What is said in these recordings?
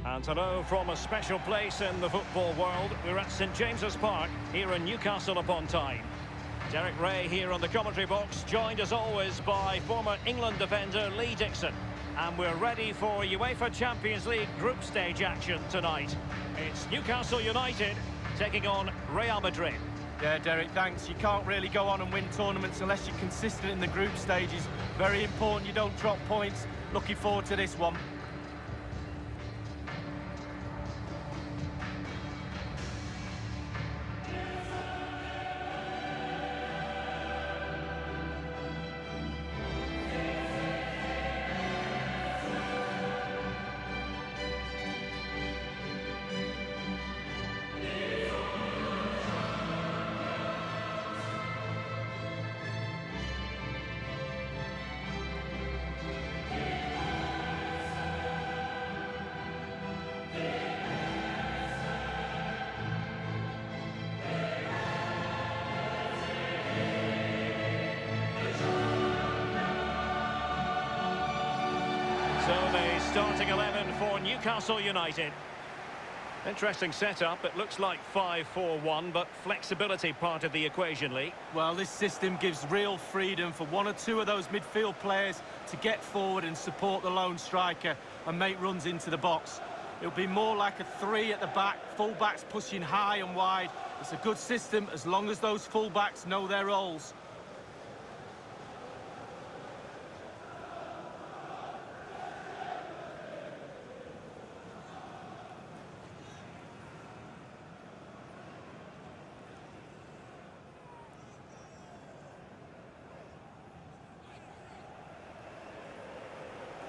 And hello from a special place in the football world. We're at St James's Park here in Newcastle upon Tyne. Derek Ray here on the commentary box, joined as always by former England defender Lee Dixon. And we're ready for UEFA Champions League group stage action tonight. It's Newcastle United taking on Real Madrid. Yeah, Derek, thanks. You can't really go on and win tournaments unless you're consistent in the group stages. Very important you don't drop points. Looking forward to this one. So the starting 11 for Newcastle United. Interesting setup. It looks like 5-4-1, but flexibility part of the equation, Lee. Well, this system gives real freedom for one or two of those midfield players to get forward and support the lone striker and make runs into the box. It'll be more like a three at the back, full-backs pushing high and wide. It's a good system as long as those full-backs know their roles.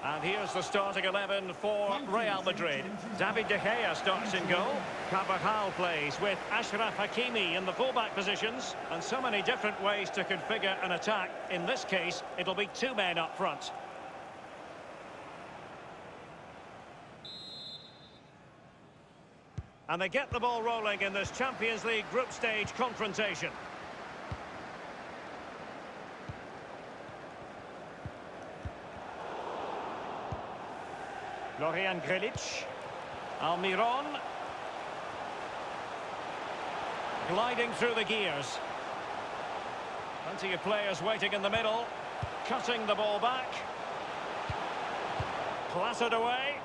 And here's the starting 11 for Real Madrid. David De Gea starts in goal. Carvajal plays with Achraf Hakimi in the fullback positions. And so many different ways to configure an attack. In this case, it'll be two men up front. And they get the ball rolling in this Champions League group stage confrontation. Florian Grilic, Almiron, gliding through the gears. Plenty of players waiting in the middle, cutting the ball back, clattered away.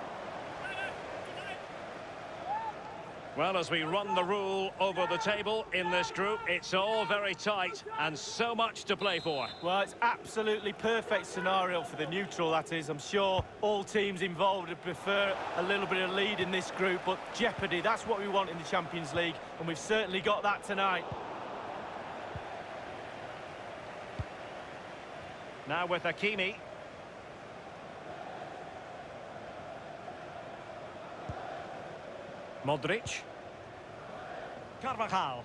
Well, as we run the rule over the table in this group, it's all very tight and so much to play for. Well, it's absolutely perfect scenario for the neutral, that is. I'm sure all teams involved would prefer a little bit of lead in this group, but jeopardy, that's what we want in the Champions League, and we've certainly got that tonight. Now with Hakimi. Modric. Carvajal.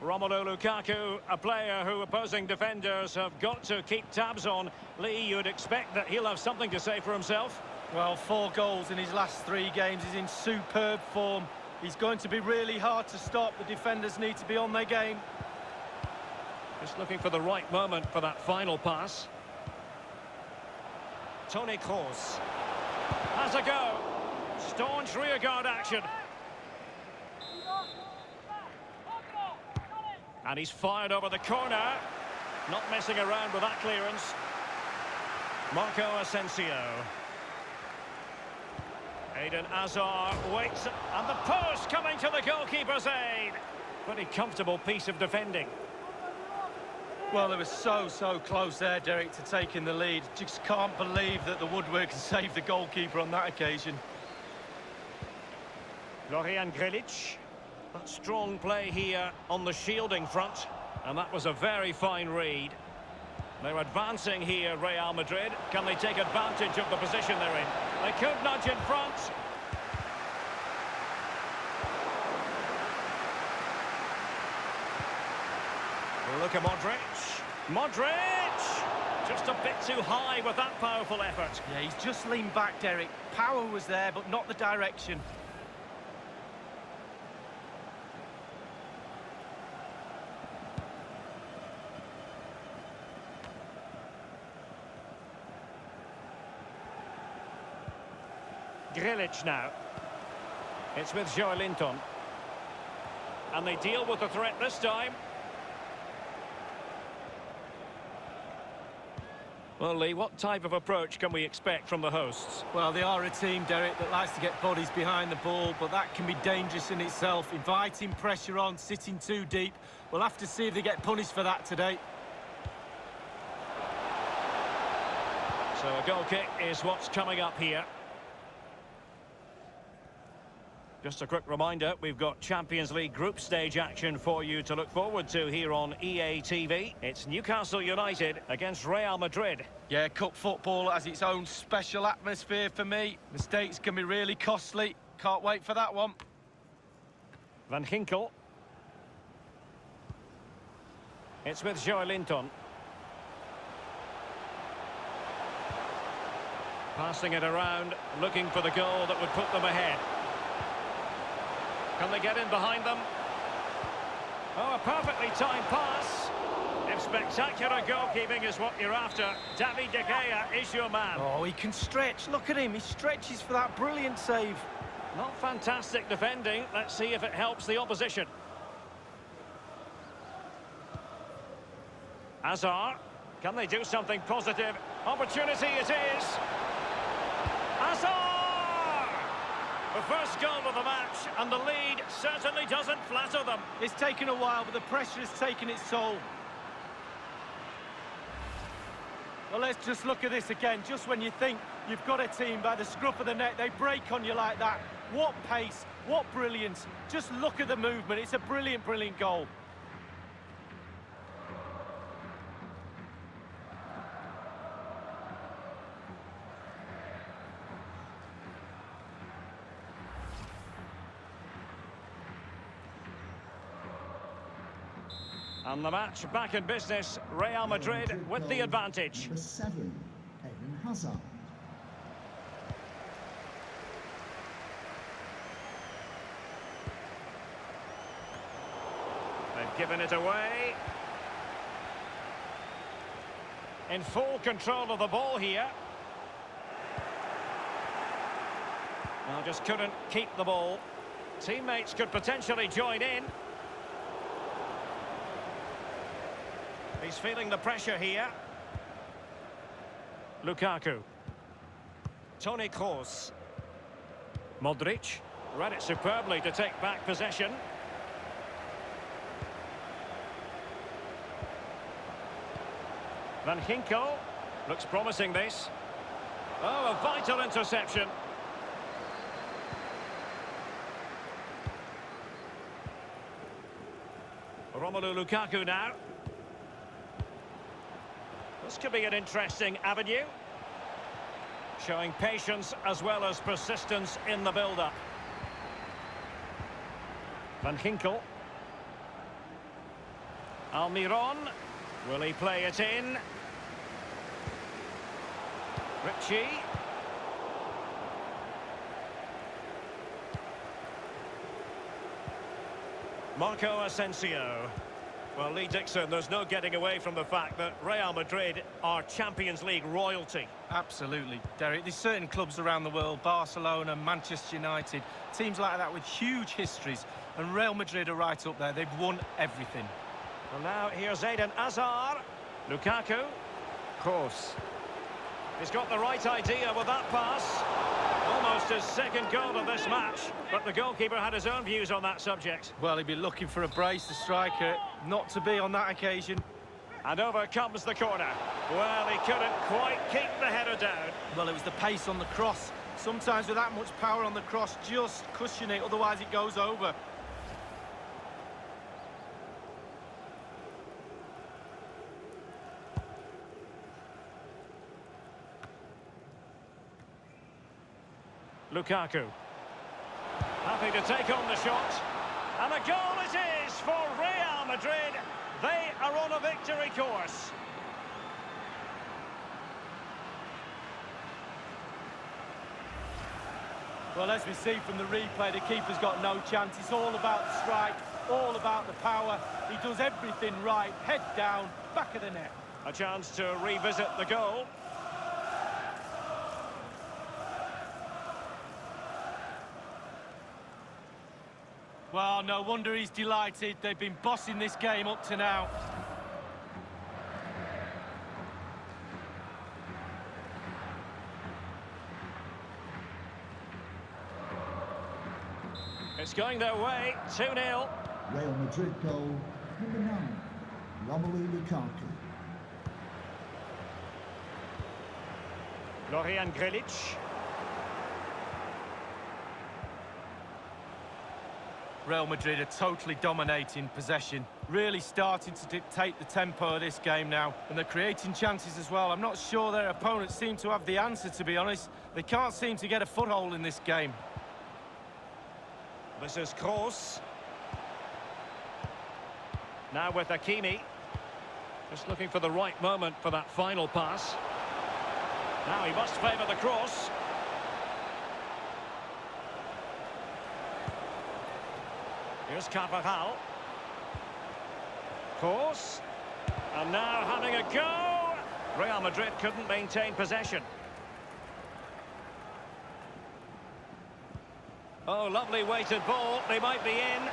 Romelu Lukaku, a player who opposing defenders have got to keep tabs on. Lee, you'd expect that he'll have something to say for himself. Well, 4 goals in his last 3 games. He's in superb form. He's going to be really hard to stop. The defenders need to be on their game. Just looking for the right moment for that final pass. Toni Kroos. Has a go. Staunch rearguard action. And he's fired over the corner. Not messing around with that clearance. Marco Asensio. Eden Hazard waits. And the post coming to the goalkeeper's aid. Pretty comfortable piece of defending. Well, they were so close there, Derek, to taking the lead. Just can't believe that the woodwork saved the goalkeeper on that occasion. Florian Grilic. That strong play here on the shielding front. And that was a very fine read. They're advancing here, Real Madrid. Can they take advantage of the position they're in? They could nudge in front. Look at Modric. Modric! Just a bit too high with that powerful effort. Yeah, he's just leaned back, Derek. Power was there, but not the direction. Grilic now. It's with Joelinton. And they deal with the threat this time. Well, Lee, what type of approach can we expect from the hosts? Well, they are a team, Derek, that likes to get bodies behind the ball, but that can be dangerous in itself. Inviting pressure on, sitting too deep. We'll have to see if they get punished for that today. So a goal kick is what's coming up here. Just a quick reminder, we've got Champions League group stage action for you to look forward to here on EA TV. It's Newcastle United against Real Madrid. Yeah, cup football has its own special atmosphere for me. Mistakes can be really costly. Can't wait for that one. Van Ginkel. It's with Joelinton. Passing it around, looking for the goal that would put them ahead. Can they get in behind them? Oh, a perfectly timed pass. If spectacular goalkeeping is what you're after, David De Gea is your man. Oh, he can stretch. Look at him. He stretches for that brilliant save. Not fantastic defending. Let's see if it helps the opposition. Hazard. Can they do something positive? Opportunity it is. Hazard! The first goal of the match, and the lead certainly doesn't flatter them. It's taken a while, but the pressure has taken its toll. Well, let's just look at this again. Just when you think you've got a team by the scruff of the neck, they break on you like that. What pace, what brilliance. Just look at the movement. It's a brilliant, brilliant goal. And the match back in business. Real Madrid with the advantage. Number 7, Eden Hazard. They've given it away. In full control of the ball here. Well, just couldn't keep the ball. Teammates could potentially join in. He's feeling the pressure here. Lukaku. Toni Kroos. Modric. Read it superbly to take back possession. Van Ginkel. Looks promising, this. Oh, a vital interception. Romelu Lukaku now. This could be an interesting avenue. Showing patience as well as persistence in the build-up. Van Ginkel. Almiron. Will he play it in? Ritchie. Marco Asensio. Well, Lee Dixon, there's no getting away from the fact that Real Madrid are Champions League royalty. Absolutely, Derek. There's certain clubs around the world, Barcelona, Manchester United, teams like that with huge histories, and Real Madrid are right up there. They've won everything. Well, now here's Eden Hazard. Lukaku. Kroos. He's got the right idea with that pass. Almost his second goal of this match, but the goalkeeper had his own views on that subject. Well, he'd be looking for a brace, the striker, not to be on that occasion. And over comes the corner. Well, he couldn't quite keep the header down. Well, it was the pace on the cross. Sometimes with that much power on the cross, just cushion it, otherwise it goes over. Lukaku. Happy to take on the shot. And a goal it is for Real Madrid. They are on a victory course. Well, as we see from the replay, the keeper's got no chance. It's all about the strike, all about the power. He does everything right. Head down, back of the net. A chance to revisit the goal. Well, no wonder he's delighted. They've been bossing this game up to now. It's going their way, 2-0. Real Madrid goal, number 9, Romelu Lukaku. Florian Grilic. Real Madrid are totally dominating possession, really starting to dictate the tempo of this game now, and they're creating chances as well. I'm not sure their opponents seem to have the answer, to be honest. They can't seem to get a foothold in this game. This is Kroos. Now with Hakimi. Just looking for the right moment for that final pass. Now he must favour the cross. Here's Carvajal. Kroos. And now having a go. Real Madrid couldn't maintain possession. Oh, lovely weighted ball. They might be in.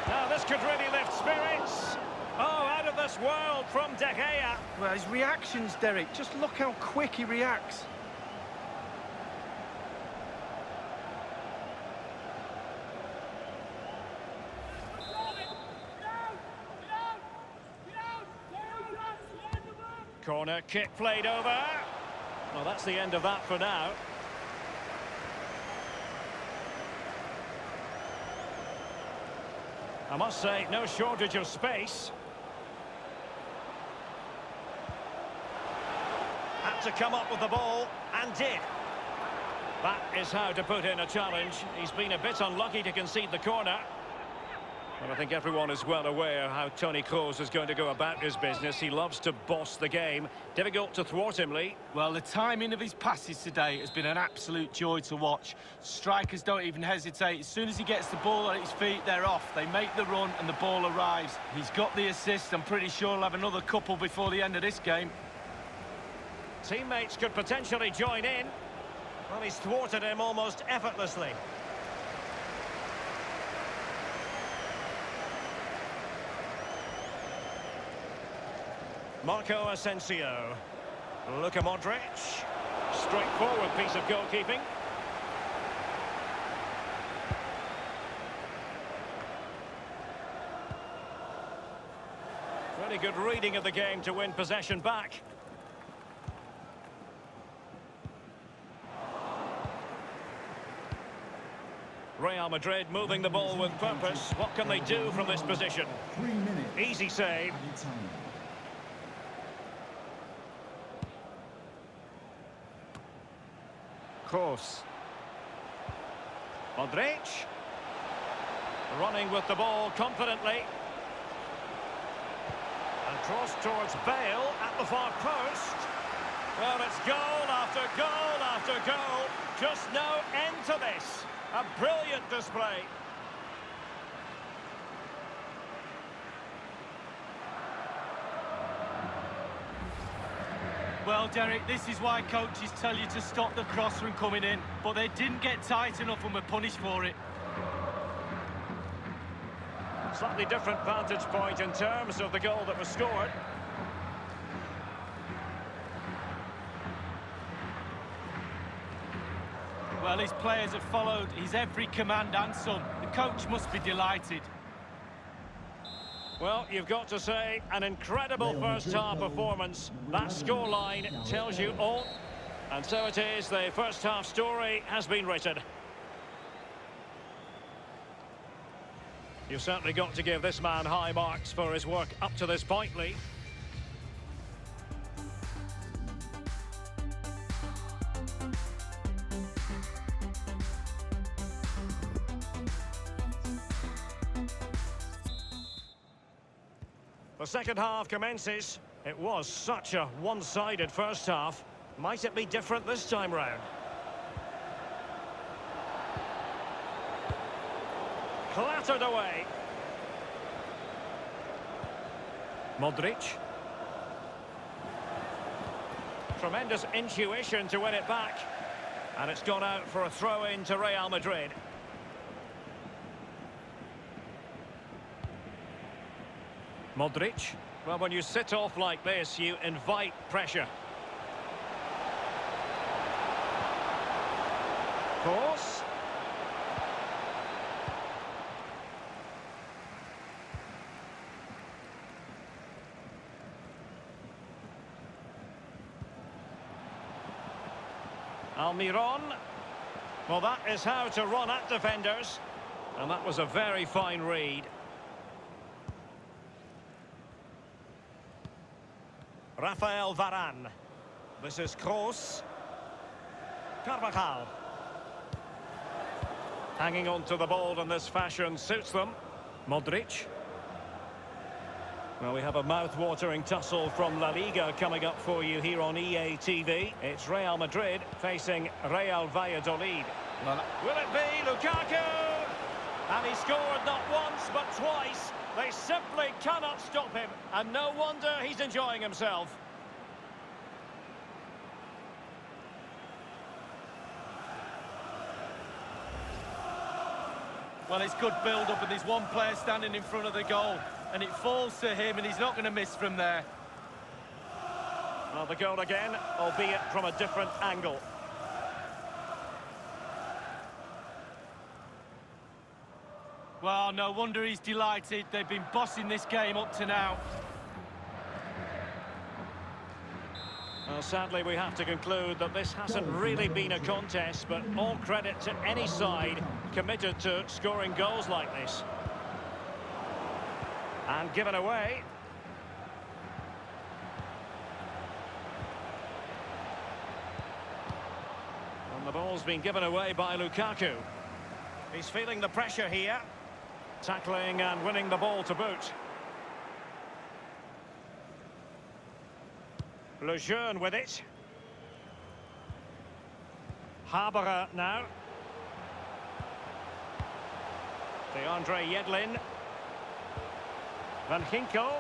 Now this could really lift spirits. Oh, out of this world from De Gea. Well, his reactions, Derek, just look how quick he reacts. Corner kick played over. Well, that's the end of that for now. I must say, no shortage of space. Had to come up with the ball, and did. That is how to put in a challenge. He's been a bit unlucky to concede the corner. Well, I think everyone is well aware how Toni Kroos is going to go about his business. He loves to boss the game. Difficult to thwart him, Lee. Well, the timing of his passes today has been an absolute joy to watch. Strikers don't even hesitate. As soon as he gets the ball at his feet, they're off. They make the run and the ball arrives. He's got the assist. I'm pretty sure he'll have another couple before the end of this game. Teammates could potentially join in. Well, he's thwarted him almost effortlessly. Marco Asensio. Luka Modric. Straightforward piece of goalkeeping. Really good reading of the game to win possession back. Real Madrid moving the ball with purpose. What can they do from this position? 3 minutes. Easy save. Added time. Kroos. Modric. Running with the ball confidently. And cross towards Bale at the far post. Well, it's goal after goal after goal. Just no end to this. A brilliant display. Well, Derek, this is why coaches tell you to stop the cross from coming in, but they didn't get tight enough and were punished for it. Slightly different vantage point in terms of the goal that was scored. Well, his players have followed his every command and some. The coach must be delighted. Well, you've got to say, an incredible first-half performance. That scoreline tells you all. And so it is, the first-half story has been written. You've certainly got to give this man high marks for his work up to this point, Lee. The second half commences. It was such a one-sided first half. Might it be different this time round? Clattered away. Modric. Tremendous intuition to win it back. And it's gone out for a throw-in to Real Madrid. Modric. Well, when you sit off like this, you invite pressure. Cross. Almiron. Well, that is how to run at defenders. And that was a very fine read. Rafael Varane. This is Kroos. Carvajal. Hanging on to the ball in this fashion suits them. Modric. Well, we have a mouth-watering tussle from La Liga coming up for you here on EA TV. It's Real Madrid facing Real Valladolid. Will it be Lukaku? And he scored not once but twice. They simply cannot stop him, and no wonder he's enjoying himself. Well, it's good build-up, and there's one player standing in front of the goal, and it falls to him, and he's not going to miss from there. Well, the goal again, albeit from a different angle. Well, no wonder he's delighted. They've been bossing this game up to now. Well, sadly, we have to conclude that this hasn't really been a contest, but all credit to any side committed to scoring goals like this. And given away. And the ball's been given away by Lukaku. He's feeling the pressure here. Tackling and winning the ball to boot. Lejeune with it. Haberer now. DeAndre Yedlin. Van Ginkel.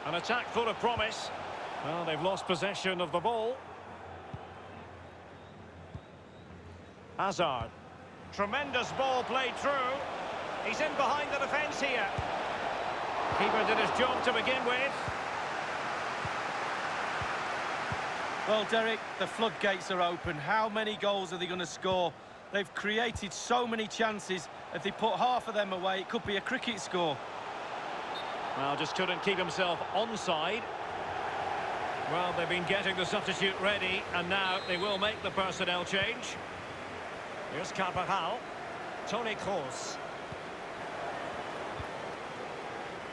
An attack full of promise. Well, they've lost possession of the ball. Hazard. Tremendous ball played through. He's in behind the defence here. Keeper did his job to begin with. Well, Derek, the floodgates are open. How many goals are they going to score? They've created so many chances. If they put half of them away, it could be a cricket score. Well, just couldn't keep himself onside. Well, they've been getting the substitute ready, and now they will make the personnel change. Here's Carvajal. Toni Kroos.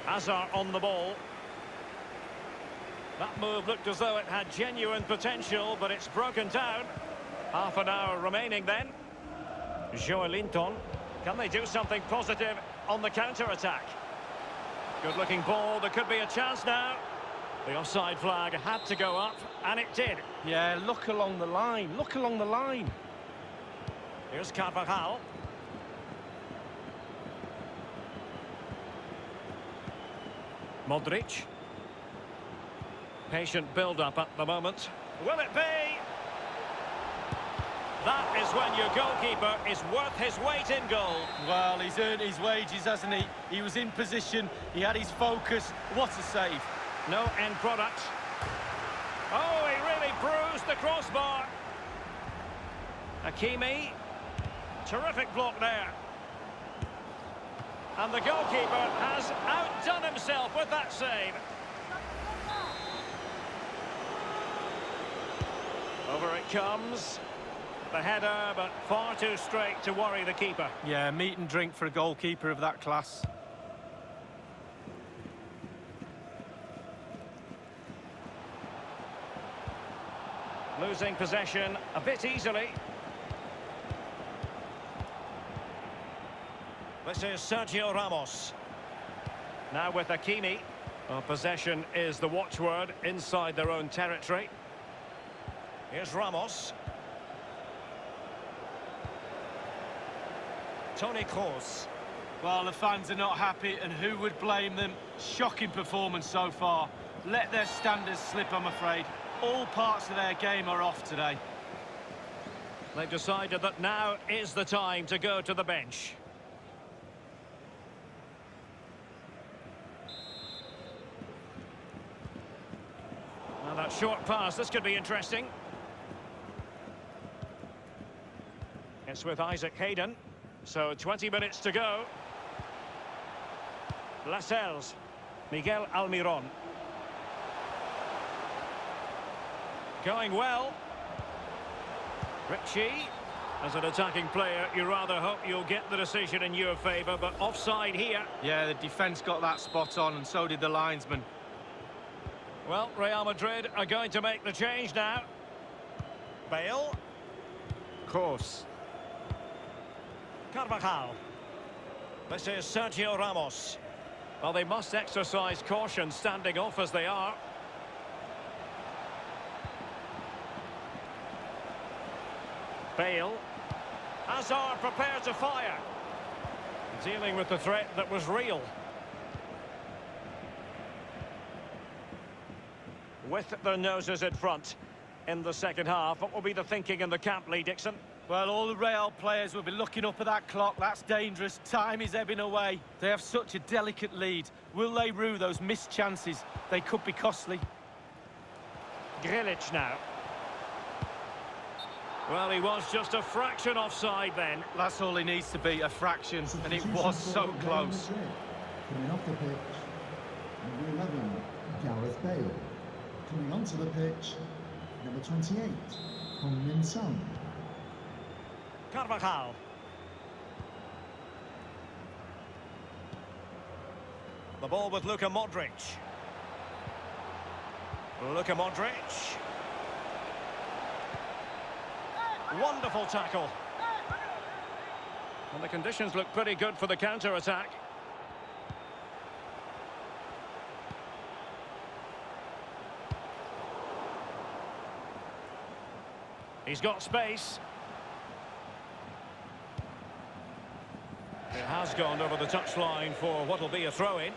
Hazard on the ball. That move looked as though it had genuine potential, but it's broken down. Half an hour remaining then. Joelinton. Can they do something positive on the counter-attack? Good-looking ball. There could be a chance now. The offside flag had to go up, and it did. Yeah, look along the line. Look along the line. Here's Carvajal. Modric. Patient build-up at the moment. Will it be? That is when your goalkeeper is worth his weight in gold. Well, he's earned his wages, hasn't he? He was in position, he had his focus. What a save. No end product. Oh, he really bruised the crossbar. Hakimi. Terrific block there. And the goalkeeper has outdone himself with that save. Over it comes. The header, but far too straight to worry the keeper. Yeah, meat and drink for a goalkeeper of that class. Losing possession a bit easily. This is Sergio Ramos. Now with Hakimi. Well, possession is the watchword inside their own territory. Here's Ramos. Toni Kroos. Well, the fans are not happy, and who would blame them? Shocking performance so far. Let their standards slip, I'm afraid. All parts of their game are off today. They've decided that now is the time to go to the bench. Now that short pass, this could be interesting. It's with Isaac Hayden. So 20 minutes to go. Lascelles. Miguel Almiron. Going well. Ritchie. As an attacking player, you rather hope you'll get the decision in your favour, but offside here. Yeah, the defence got that spot on, and so did the linesman. Well, Real Madrid are going to make the change now. Bale. Kroos. Carvajal. This is Sergio Ramos. Well, they must exercise caution standing off as they are. Bale. Hazard prepared to fire. Dealing with the threat that was real. With their noses in front in the second half. What will be the thinking in the camp, Lee Dixon? Well, all the Real players will be looking up at that clock. That's dangerous. Time is ebbing away. They have such a delicate lead. Will they rue those missed chances? They could be costly. Grilic now. Well, he was just a fraction offside then. That's all he needs to be, a fraction, and it was so close. Coming off the pitch, number 11, Gareth Bale. Coming onto the pitch, number 28, Heung-min Son. Carvajal. The ball with Luka Modric. Luka Modric. Wonderful tackle. And the conditions look pretty good for the counter-attack. He's got space. It has gone over the touchline for what will be a throw-in.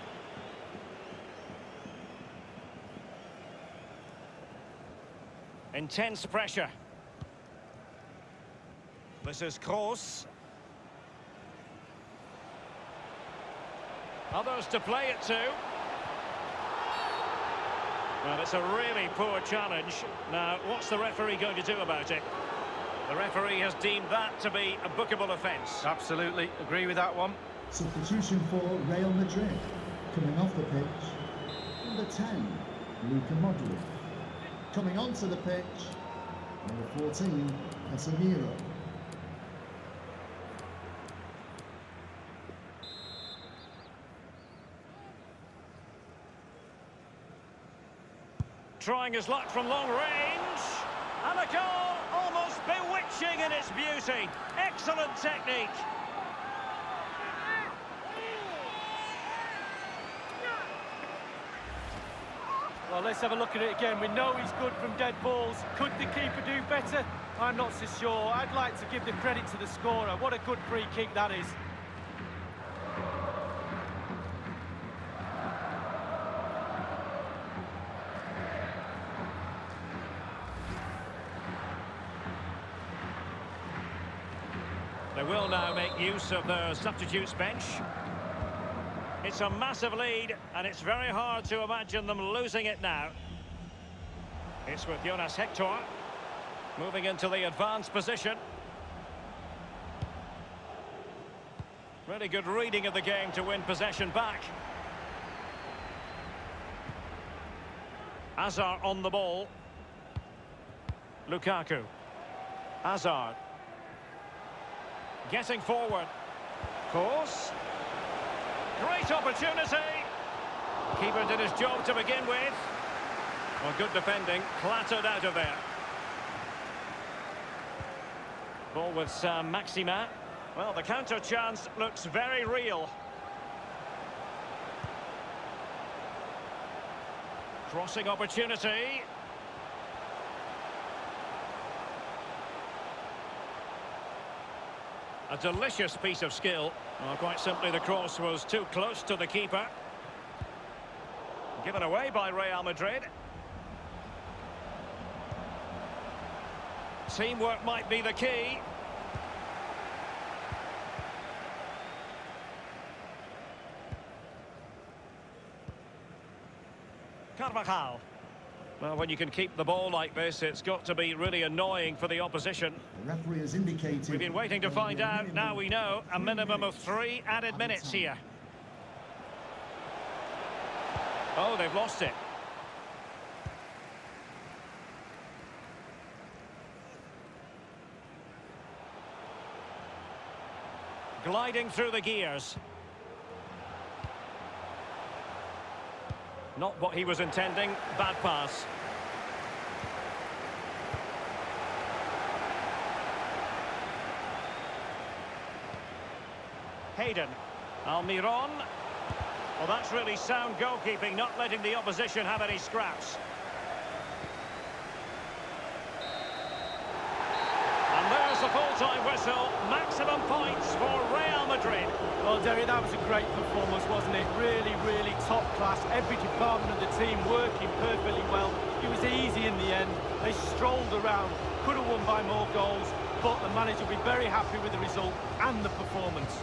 Intense pressure. This is Kroos. Others to play it to. Well, it's a really poor challenge. Now, what's the referee going to do about it? The referee has deemed that to be a bookable offence. Absolutely, agree with that one. Substitution for Real Madrid. Coming off the pitch, number 10, Luka Modric. Coming onto the pitch, number 14, Casemiro. Trying his luck from long range. And a goal almost bewitching in its beauty. Excellent technique. Well, let's have a look at it again. We know he's good from dead balls. Could the keeper do better? I'm not so sure. I'd like to give the credit to the scorer. What a good free kick that is. They will now make use of the substitutes bench. It's a massive lead, and it's very hard to imagine them losing it now. It's with Jonas Hector, moving into the advanced position. Really good reading of the game to win possession back. Hazard on the ball. Lukaku. Hazard. Getting forward. Kroos. Great opportunity. Keeper did his job to begin with. Well, good defending, clattered out of there. Ball with Maximin. Well, the counter chance looks very real. Crossing opportunity. A delicious piece of skill. Well, quite simply, the cross was too close to the keeper. Given away by Real Madrid. Teamwork might be the key. Carvajal. Well, when you can keep the ball like this, it's got to be really annoying for the opposition. The referee has indicated... We've been waiting to find out. Now we know. A minimum of 3 added minutes here. Oh, they've lost it. Gliding through the gears. Not what he was intending. Bad pass. Hayden. Almiron. Well, that's really sound goalkeeping, not letting the opposition have any scraps. And there's the full-time whistle. Maximum points for Real Madrid. Well, Derry, that was a great performance, wasn't it? Really, really top class. Every department of the team working perfectly well. It was easy in the end. They strolled around, could have won by more goals, but the manager will be very happy with the result and the performance.